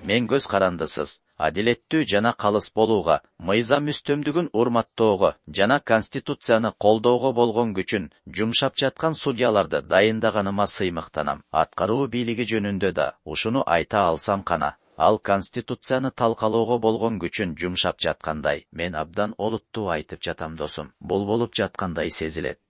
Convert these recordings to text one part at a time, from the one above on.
Мен көз карандысыз, адилеттүү жана калыс болууга, мыйзам үстөмдүгүн урматтоого жана Конституцияны колдоого болгон күчүн жумшап жаткан судьяларды дайындаганыма сыймыктанам. Аткаруу бийлиги жөнүндө да ушуну айта алсам кана. Ал Конституцияны талкалоого болгон күчүн жумшап жаткандай, мен абдан олуттуу айтып жатам досум. Бул болуп жаткандай сезилет.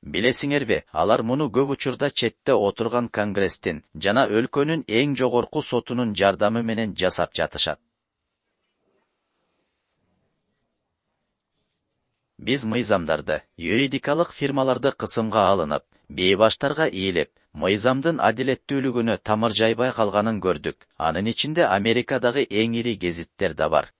Билесиңерби, алар муну көп учурда четте отурган Конгресстин жана өлкөнүн эң жогорку сотунун жардамы менен жасап жатышат. Биз мыйзамдарды, юридикалык фирмаларды кысымга алынып, бейбаштарга ийилип, мыйзамдын адилеттүүлүгүнө тамыржайбай калганын көрдүк. Анын ичинде Америкадагы эң ири гезиттер да бар.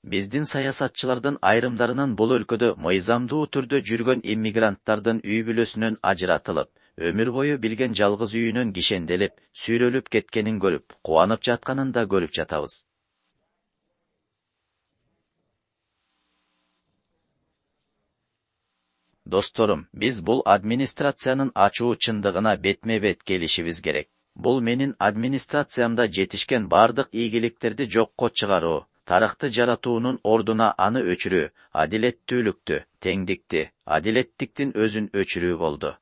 Биздин саясатчылардын айрымдарынын бул өлкөдө мыйзамдуу түрдө жүргөн иммигранттардын үй бүлөсүнөн ажыратылып, өмүр бою билген жалгыз үйүнөн кишенделип, сүйрөлүп кеткенин көрүп, кубанып жатканын да көрүп жатабыз. Досторум, биз бул администрациянын ачуу чындыгына бетме-бет келишибиз керек. Бул менин администрациямда жетишкен бардык ийгиликтерди жокко чыгаруу, тарыхты жаратуунун ордуна аны өчүрүү, адилеттүүлүктү, теңдикти, адилеттиктин өзүн өчүрүү болду.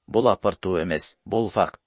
Бул апыртуу эмес, бул факт.